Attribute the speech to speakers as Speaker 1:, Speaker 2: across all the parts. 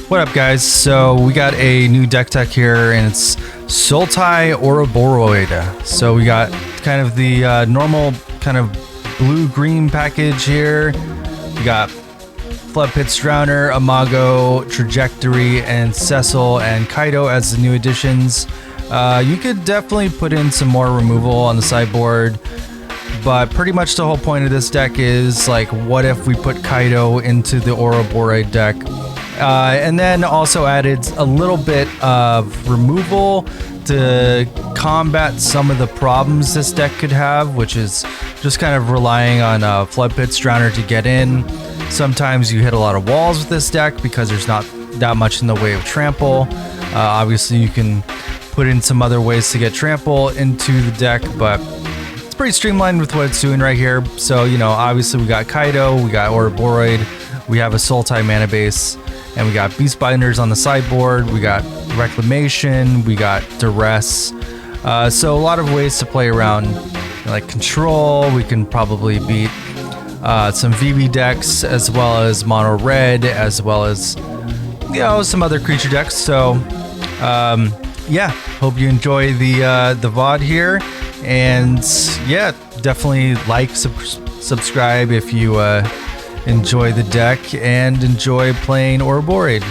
Speaker 1: What up, guys? So we got a new deck tech here, and it's Sultai Ouroboroid. So we got kind of the normal kind of blue-green package here. We got Floodpits Drowner, Imago, Trajectory, and Cecil and Kaito as the new additions. You could definitely put in some more removal on the sideboard, but pretty much the whole point of this deck is like, what if we put Kaito into the Ouroboroid deck? And then also added a little bit of removal to combat some of the problems this deck could have, which is just kind of relying on Floodpits Drowner to get in. Sometimes you hit a lot of walls with this deck because there's not that much in the way of trample. Obviously you can put in some other ways to get trample into the deck, but it's pretty streamlined with what it's doing right here. So, you know, obviously we got Kaito, we got Ouroboroid, we have a Sultai mana base, and we got Beast Binders on the sideboard, we got Reclamation, we got Duress. So a lot of ways to play around, like control. We can probably beat some VV decks, as well as mono red, as well as, you know, some other creature decks. So yeah, hope you enjoy the VOD here, and yeah, definitely like, subscribe if you enjoy the deck and enjoy playing Ouroboroid.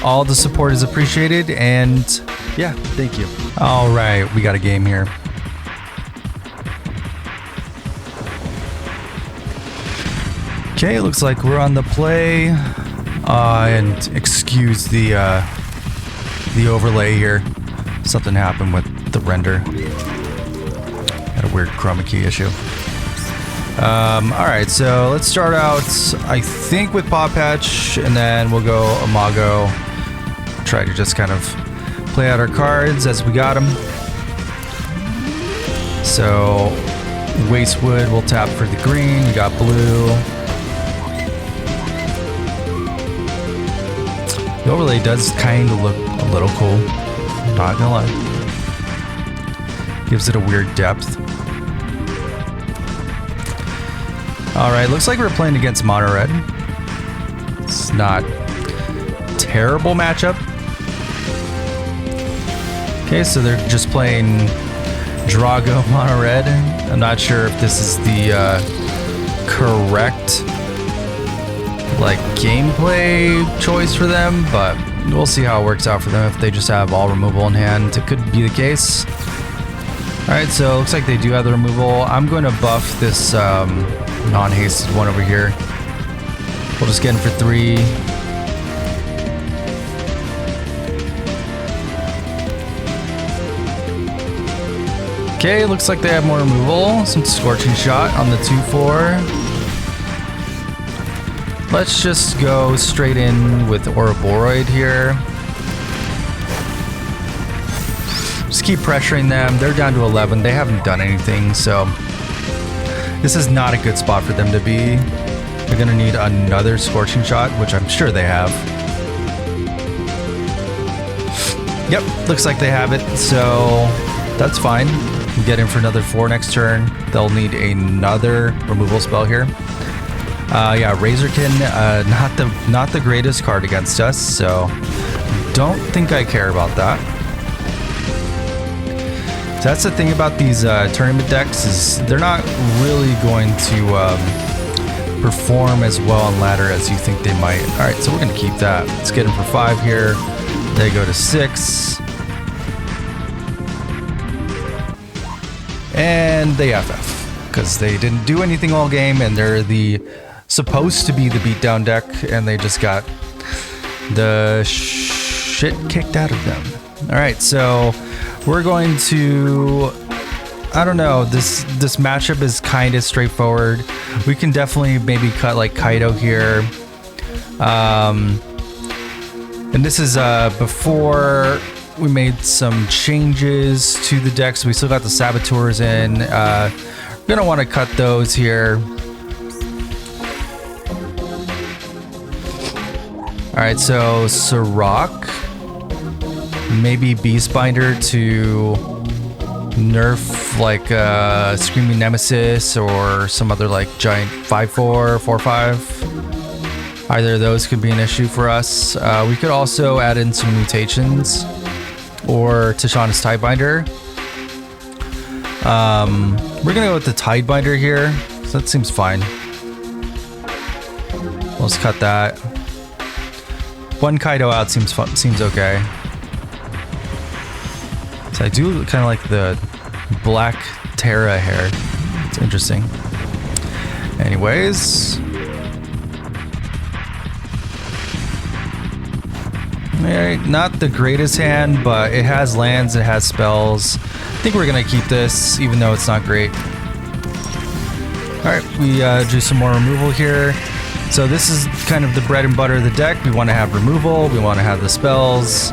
Speaker 1: All the support is appreciated, and yeah, thank you. All right, we got a game here. Okay, it looks like we're on the play, and excuse the overlay here. Something happened with the render. Had a weird chroma key issue. Alright, so let's start out, I think, with Pawpatch, and then we'll go Imago. Try to just kind of play out our cards as we got them. So, Wastewood, we'll tap for the green, we got blue. The overlay does kind of look a little cool, not gonna lie. Gives it a weird depth. Alright, looks like we're playing against mono red. It's not a terrible matchup. Okay, so they're just playing Drago mono red. I'm not sure if this is the correct like gameplay choice for them, but we'll see how it works out for them. If they just have all removal in hand, it could be the case. Alright, so it looks like they do have the removal. I'm going to buff this non-hasted one over here. We'll just get in for 3. Okay, looks like they have more removal. Some Scorching Shot on the 2/4. Let's just go straight in with Ouroboroid here. Just keep pressuring them. They're down to 11. They haven't done anything, so this is not a good spot for them to be. They're gonna need another Scorching Shot, which I'm sure they have. Yep, looks like they have it, so that's fine. We get in for another 4 next turn. They'll need another removal spell here. Yeah, Razorkin, not the greatest card against us, so don't think I care about that. So that's the thing about these tournament decks, is they're not really going to perform as well on ladder as you think they might. All right, so we're gonna keep that. Let's get in for 5 here. They go to 6. And they FF, because they didn't do anything all game, and they're supposed to be the beatdown deck, and they just got the shit kicked out of them. All right, so we're going to, I don't know, this matchup is kind of straightforward. We can definitely maybe cut like Kaito here. And this is before we made some changes to the deck, so we still got the Saboteurs in. We're gonna want to cut those here. Alright, so Surrak, maybe Beastbinder to nerf like Screaming Nemesis or some other like giant 5/4, 4/5. Either of those could be an issue for us. We could also add in some mutations or Tishana's Tidebinder. We're gonna go with the Tidebinder here, so that seems fine. Let's cut that. One Kaito out seems fun, seems okay. So I do kind of like the black Terra hair. It's interesting. Anyways. Alright, not the greatest hand, but it has lands, it has spells. I think we're gonna keep this, even though it's not great. Alright, we do some more removal here. So this is kind of the bread and butter of the deck. We want to have removal, we want to have the spells.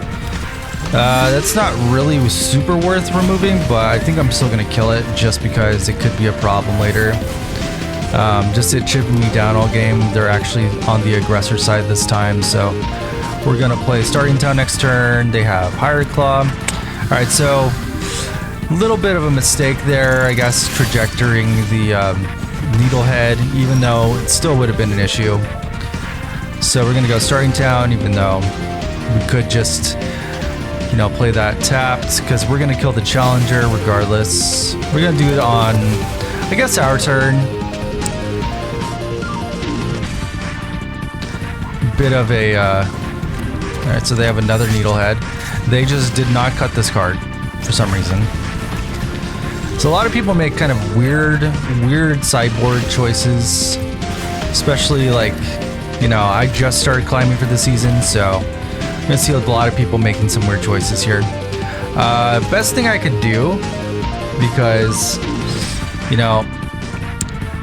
Speaker 1: That's not really super worth removing, but I think I'm still gonna kill it just because it could be a problem later. Just it chipping me down all game. They're actually on the aggressor side this time, so we're gonna play Starting Town next turn. They have Hired Claw. Alright, so a little bit of a mistake there, I guess, trajectorying the Needlehead, even though it still would have been an issue. So we're gonna go Starting Town, even though we could just, you know, play that tapped, because we're gonna kill the Challenger regardless. We're gonna do it on, I guess, our turn. Bit of a, alright, so they have another Needlehead. They just did not cut this card for some reason. So a lot of people make kind of weird sideboard choices, especially like, you know, I just started climbing for the season, so I'm gonna see a lot of people making some weird choices here. Best thing I could do, because, you know,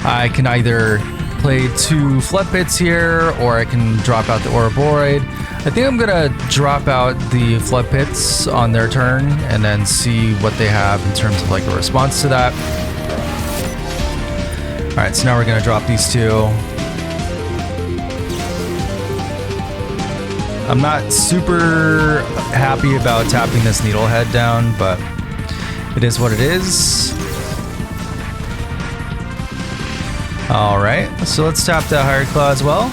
Speaker 1: I can either play 2 Floodpits here, or I can drop out the Ouroboroid. I think I'm gonna drop out the Floodpits on their turn and then see what they have in terms of like a response to that. Alright, so now we're gonna drop these 2. I'm not super happy about tapping this Needlehead down, but it is what it is. Alright, so let's tap that Hired Claw as well.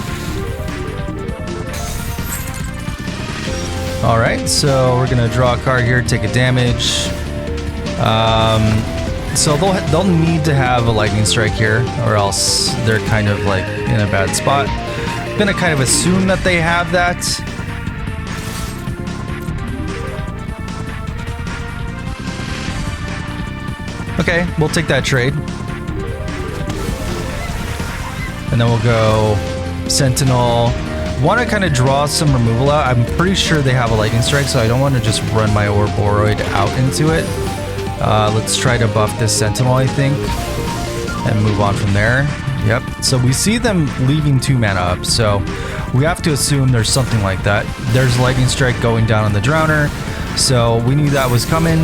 Speaker 1: Alright, so we're gonna draw a card here, take a damage. So they'll need to have a Lightning Strike here, or else they're kind of like in a bad spot. I'm gonna kind of assume that they have that. Okay, we'll take that trade. And then we'll go Sentinel. Want to kind of draw some removal out. I'm pretty sure they have a Lightning Strike, so I don't want to just run my Ouroboroid out into it. Let's try to buff this Sentinel, I think, and move on from there. Yep. So we see them leaving 2 mana up, so we have to assume there's something like that. There's Lightning Strike going down on the Drowner, so we knew that was coming,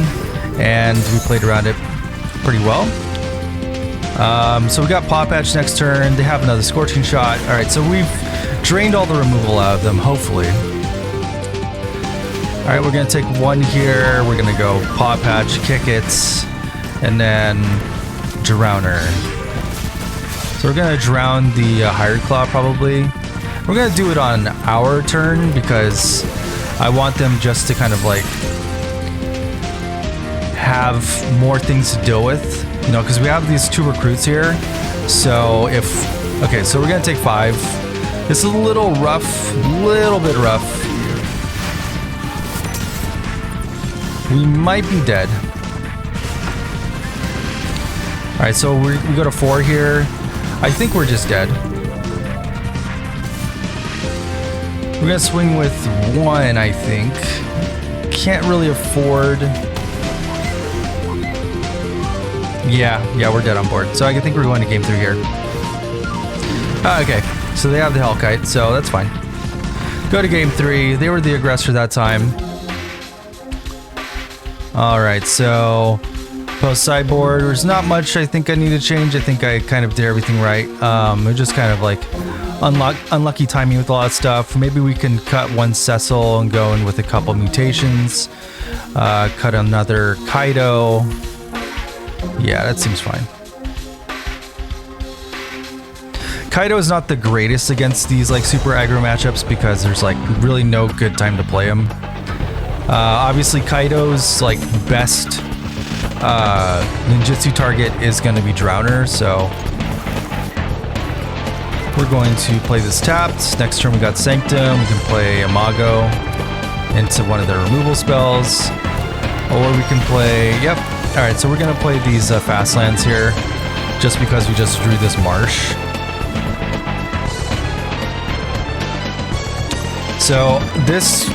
Speaker 1: and we played around it pretty well. So we got Pawpatch next turn. They have another Scorching Shot. All right, so we've drained all the removal out of them, hopefully. All right, we're gonna take 1 here. We're gonna go Pawpatch, kick it, and then Drowner. So we're gonna drown the Hired Claw probably. We're gonna do it on our turn because I want them just to kind of like have more things to deal with, you know, because we have these 2 recruits here. So if, okay, so we're gonna take 5. This is a little rough, little bit rough. We might be dead. All right, so we go to 4 here. I think we're just dead. We're gonna swing with 1, I think. Can't really afford. Yeah, we're dead on board. So I think we're going to game 3 here. Okay, so they have the Hellkite, so that's fine. Go to game 3. They were the aggressor that time. Alright, so post sideboard. There's not much I think I need to change. I think I kind of did everything right. We're just kind of like unlucky timing with a lot of stuff. Maybe we can cut 1 Cecil and go in with a couple mutations. Cut another Kaito. Yeah, that seems fine. Kaito is not the greatest against these like super aggro matchups because there's like really no good time to play him. Obviously Kaito's like best ninjutsu target is going to be Drowner, so we're going to play this tapped. Next turn we got Sanctum. We can play Imago into one of their removal spells, or we can play, yep. All right, so we're going to play these fast lands here just because we just drew this marsh. So this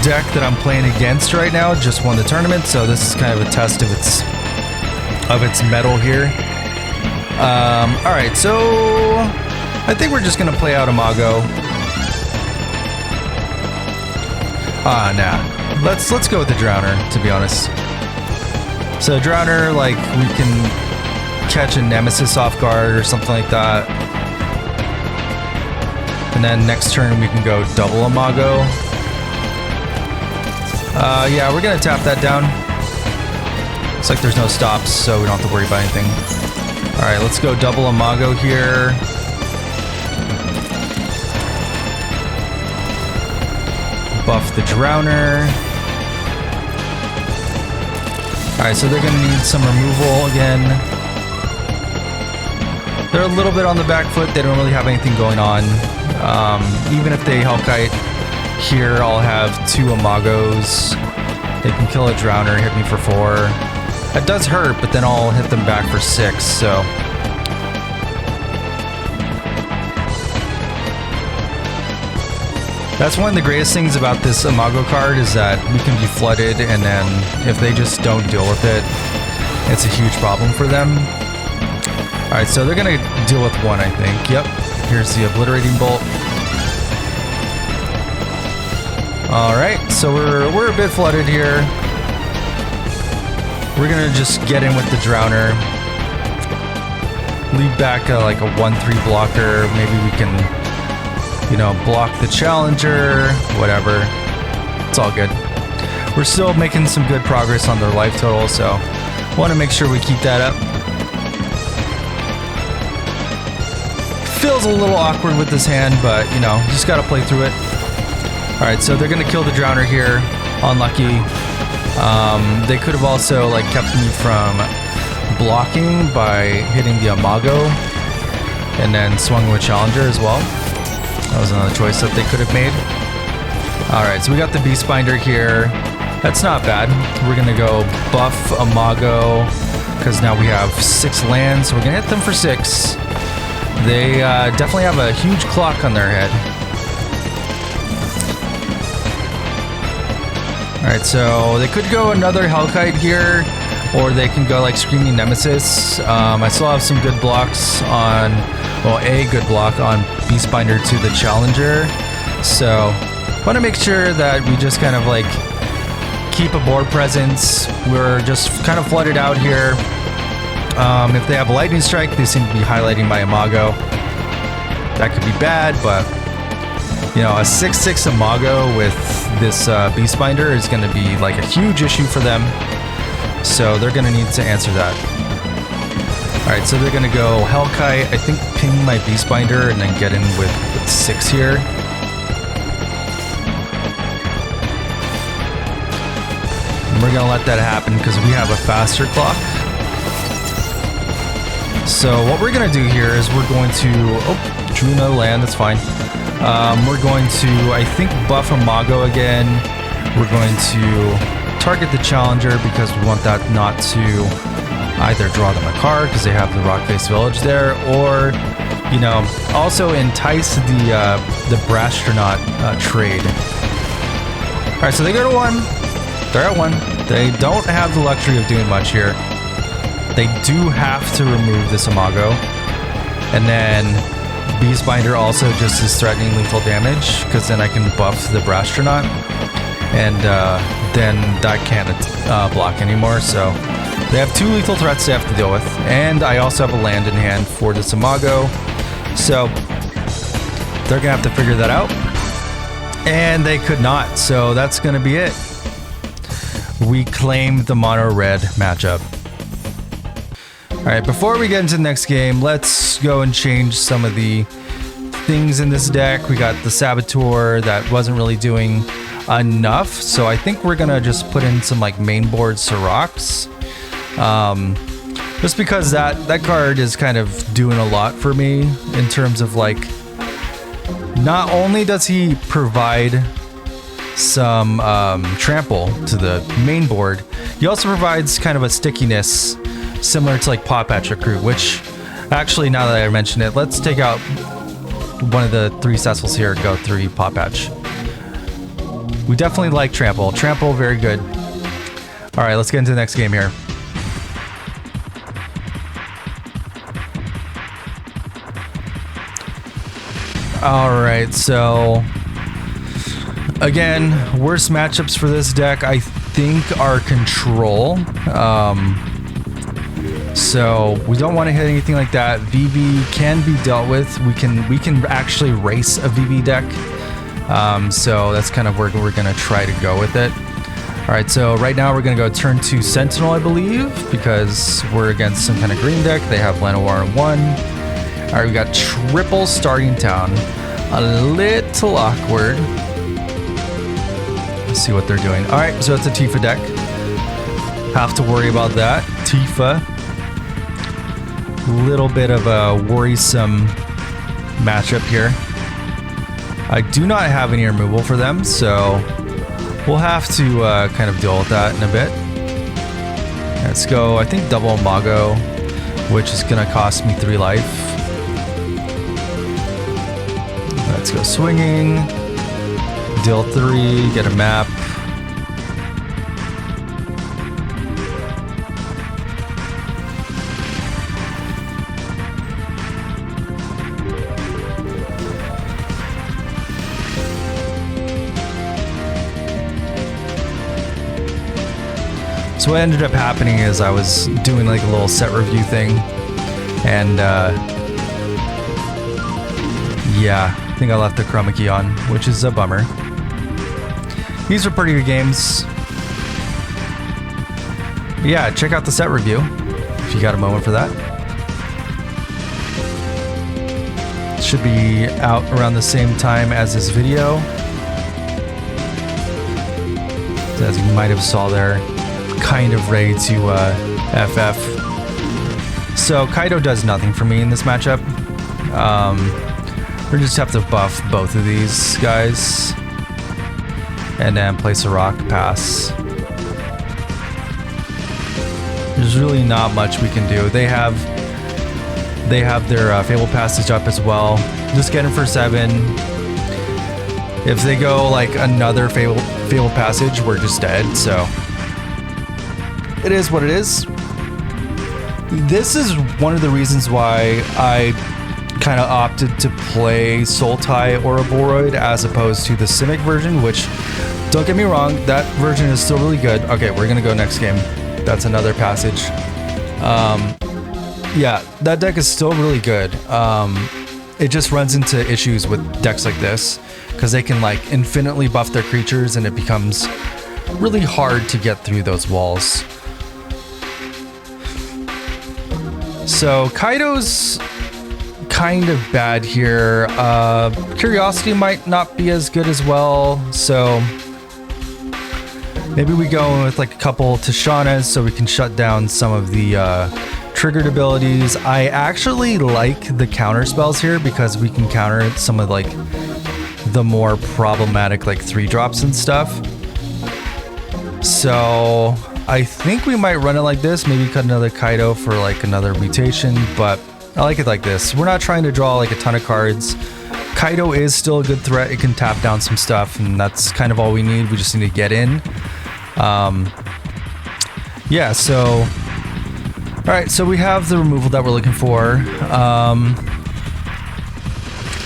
Speaker 1: deck that I'm playing against right now just won the tournament, so this is kind of a test of its mettle here. All right, so I think we're just gonna play out Imago. Nah. Let's go with the Drowner, to be honest. So Drowner, like, we can catch a Nemesis off guard or something like that. And then next turn we can go double Imago. Yeah, we're gonna tap that down. Looks like there's no stops, so we don't have to worry about anything. Alright, let's go double Imago here. Buff the Drowner. Alright, so they're gonna need some removal again. They're a little bit on the back foot. They don't really have anything going on. Even if they Hellkite here, I'll have 2 Imagos. They can kill a Drowner, hit me for 4. That does hurt, but then I'll hit them back for 6, so. That's one of the greatest things about this Imago card is that we can be flooded, and then if they just don't deal with it, it's a huge problem for them. Alright, so they're gonna deal with 1, I think. Yep. Here's the Obliterating Bolt. Alright, so we're a bit flooded here. We're gonna just get in with the Drowner. Leave back like a 1/3 blocker. Maybe we can, you know, block the Challenger, whatever. It's all good. We're still making some good progress on their life total, so want to make sure we keep that up. Feels a little awkward with this hand, but you know, just gotta play through it. Alright, so they're gonna kill the Drowner here. Unlucky. They could have also like kept me from blocking by hitting the Imago and then swung with Challenger as well. That was another choice that they could have made. Alright, so we got the Beastbinder here. That's not bad. We're gonna go buff Imago because now we have 6 lands, so we're gonna hit them for 6. They definitely have a huge clock on their head. Alright, so they could go another Hellkite here, or they can go like Screaming Nemesis. I still have some good blocks on, well, a good block on Beastbinder to the Challenger. So, want to make sure that we just kind of like keep a board presence. We're just kind of flooded out here. If they have a Lightning Strike, they seem to be highlighting my Imago. That could be bad, but you know, a 6/6 Imago with this Beastbinder is going to be like a huge issue for them. So they're going to need to answer that. Alright, so they're going to go Hellkite, I think ping my Beastbinder and then get in with 6 here. And we're going to let that happen because we have a faster clock. So what we're going to do here is we're going to, oh, drew another land, that's fine. We're going to, I think, buff Imago again. We're going to target the Challenger because we want that not to either draw them a card because they have the Rock-Face Village there, or, you know, also entice the Brastronaut trade. Alright, so they go to 1. They're at 1. They don't have the luxury of doing much here. They do have to remove this Imago. And then Beastbinder also just is threatening lethal damage, because then I can buff the Brastronaut. And then that can't block anymore, so they have 2 lethal threats they have to deal with. And I also have a land in hand for this Imago. So they're going to have to figure that out. And they could not, so that's going to be it. We claim the mono red matchup. All right, before we get into the next game, let's go and change some of the things in this deck. We got the Saboteur that wasn't really doing enough, so I think we're gonna just put in some like main board Surraks. Just because that card is kind of doing a lot for me in terms of like, not only does he provide some trample to the main board, he also provides kind of a stickiness similar to like Pawpatch Recruit, which actually, now that I mention it, let's take out one of the 3 Cecils here and go 3 Pawpatch. We definitely like trample. Trample, very good. All right, let's get into the next game here. All right, so again, worst matchups for this deck I think are control. So we don't want to hit anything like that. VV can be dealt with. We can actually race a VV deck. So that's kind of where we're gonna try to go with it. All right, so right now we're gonna go turn 2 Sentinel, I believe, because we're against some kind of green deck. They have Llanowar in 1. All right, we got triple starting town. A little awkward. Let's see what they're doing. All right, so it's a Tifa deck. Have to worry about that. Tifa. Little bit of a worrisome matchup here. I do not have any removal for them, so we'll have to kind of deal with that in a bit. Let's go, I think double Imago, which is gonna cost me 3 life. Let's go swinging. Deal 3, get a map. So what ended up happening is I was doing like a little set review thing, and yeah, I think I left the chroma key on, which is a bummer. These are pretty good games. Yeah, check out the set review if you got a moment for that. It should be out around the same time as this video. As you might have saw there, kind of ready to FF. So Kaito does nothing for me in this matchup. We just have to buff both of these guys and then place a rock pass. There's really not much we can do. They have their Fable Passage up as well. Just get him for 7. If they go like another Fable Passage, we're just dead. So it is what it is. This is one of the reasons why I kind of opted to play Sultai Ouroboroid as opposed to the Simic version, which, don't get me wrong, that version is still really good. Okay, we're gonna go next game. That's another passage. Yeah, that deck is still really good. It just runs into issues with decks like this because they can like infinitely buff their creatures and it becomes really hard to get through those walls. So Kaito's kind of bad here. Curiosity might not be as good as well, so maybe we go with like a couple Tishanas so we can shut down some of the triggered abilities. I actually like the counter spells here because we can counter some of like the more problematic like 3-drops and stuff. So I think we might run it like this, maybe cut another Kaito for like another mutation, but I like it like this. We're not trying to draw like a ton of cards. Kaito is still a good threat. It can tap down some stuff, and that's kind of all we need. We just need to get in. Yeah, so all right, so we have the removal that we're looking for.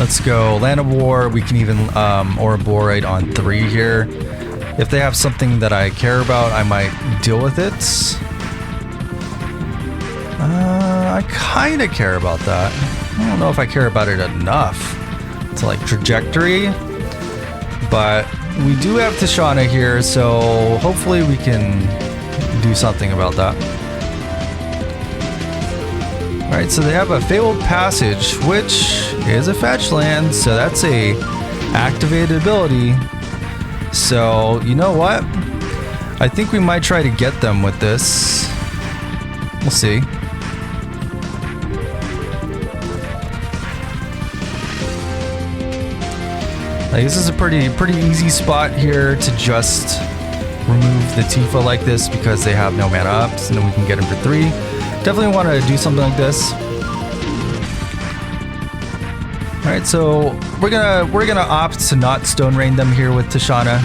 Speaker 1: Let's go Llanowar. We can even Ouroboroid on 3 here. If they have something that I care about, I might deal with it. I kind of care about that. I don't know if I care about it enough to like trajectory, but we do have Tishana here, so hopefully we can do something about that. Alright, so they have a Fabled Passage, which is a fetch land, so that's a activated ability. So, you know what? I think we might try to get them with this. We'll see. Like, this is a pretty easy spot here to just remove the Tifa like this because they have no mana ups, and then we can get them for 3. Definitely want to do something like this. All right, so we're gonna opt to not Stone Rain them here with Tishana,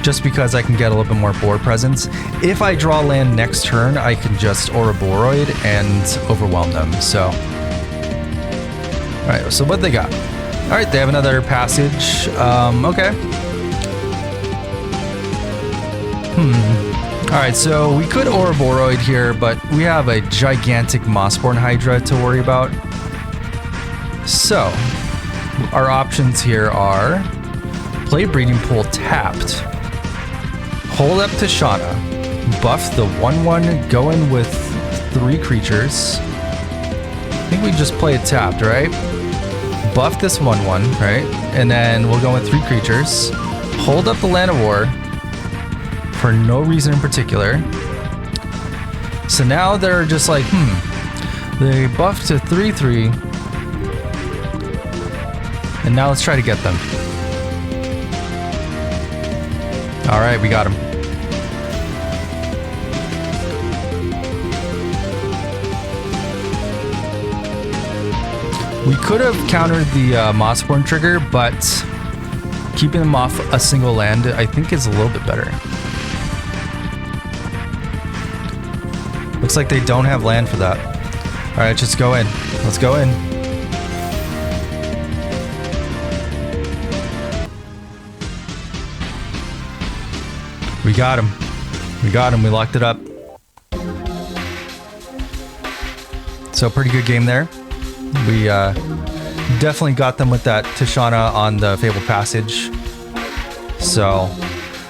Speaker 1: just because I can get a little bit more board presence. If I draw land next turn, I can just Ouroboroid and overwhelm them. So, all right, so what they got? All right, they have another passage. Okay. All right, so we could Ouroboroid here, but we have a gigantic Mossborn Hydra to worry about. So, our options here are play Breeding Pool tapped, hold up Tishana, buff the 1/1, go in with 3 creatures. I think we just play it tapped, right? Buff this 1/1, right? And then we'll go with 3 creatures, hold up the Llanowar for no reason in particular. So now they're just like, they buffed to 3/3. And now let's try to get them. All right, we got them. We could have countered the Mossborn trigger, but keeping them off a single land, I think, is a little bit better. Looks like they don't have land for that. All right, just go in. Let's go in. We got him. We got him. We locked it up. So pretty good game there. We definitely got them with that Tishana on the Fabled Passage. So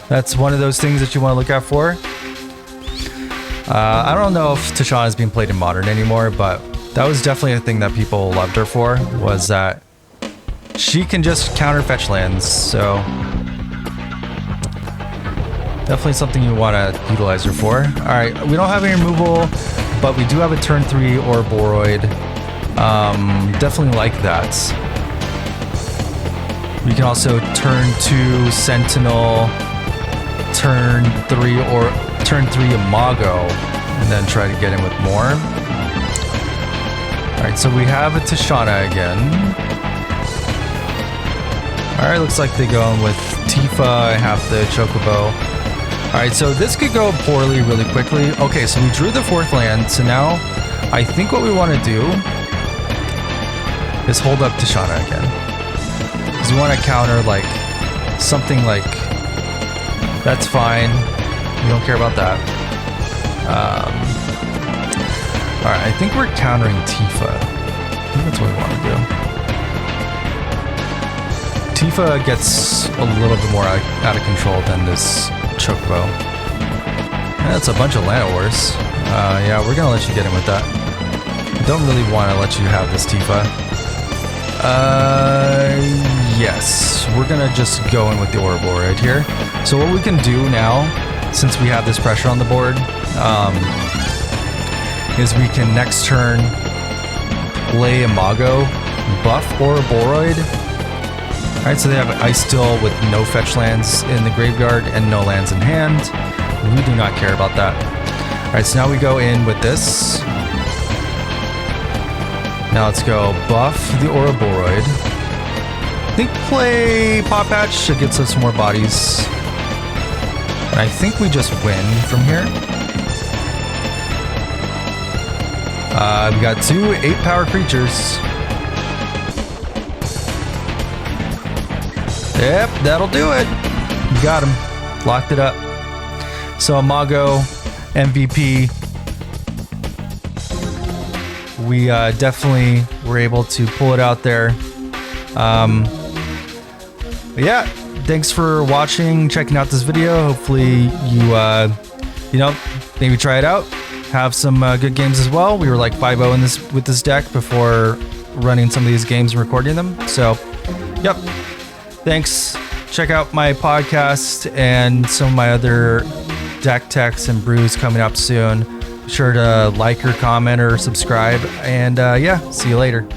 Speaker 1: that's one of those things that you want to look out for. I don't know if Tishana is being played in Modern anymore, but that was definitely a thing that people loved her for, was that she can just counter fetch lands. So definitely something you want to utilize her for. All right, we don't have any removal, but we do have a turn 3 Ouroboroid. Definitely like that. We can also turn 2 Sentinel, turn 3 Imago, and then try to get in with more. All right, so we have a Tishana again. All right, looks like they go in with Tifa. I have the Chocobo. All right, so this could go poorly really quickly. Okay, so we drew the 4th land. So now I think what we want to do is hold up Tishana again. Because we want to counter like something like, that's fine. We don't care about that. All right, I think we're countering Tifa. I think that's what we want to do. Tifa gets a little bit more out of control than this Chocobo. That's a bunch of Llanowars. Yeah, we're gonna let you get in with that. I don't really want to let you have this Tifa. Yes, we're gonna just go in with the Ouroboroid here. So what we can do now, since we have this pressure on the board, is we can next turn play Imago, buff Ouroboroid. Alright, so they have Ice Still with no fetch lands in the graveyard and no lands in hand. We do not care about that. Alright, so now we go in with this. Now let's go buff the Ouroboroid. I think play Pawpatch, it gets us some more bodies. And I think we just win from here. We got 2 8-power creatures. Yep, that'll do it. We got him. Locked it up. So Imago, MVP. We definitely were able to pull it out there. But yeah, thanks for watching, checking out this video. Hopefully you, maybe try it out. have some good games as well. We were like 5-0 in this with this deck before running some of these games and recording them. So, yep. Thanks. Check out my podcast and some of my other deck techs and brews coming up soon. Be sure to like or comment or subscribe. And yeah, see you later.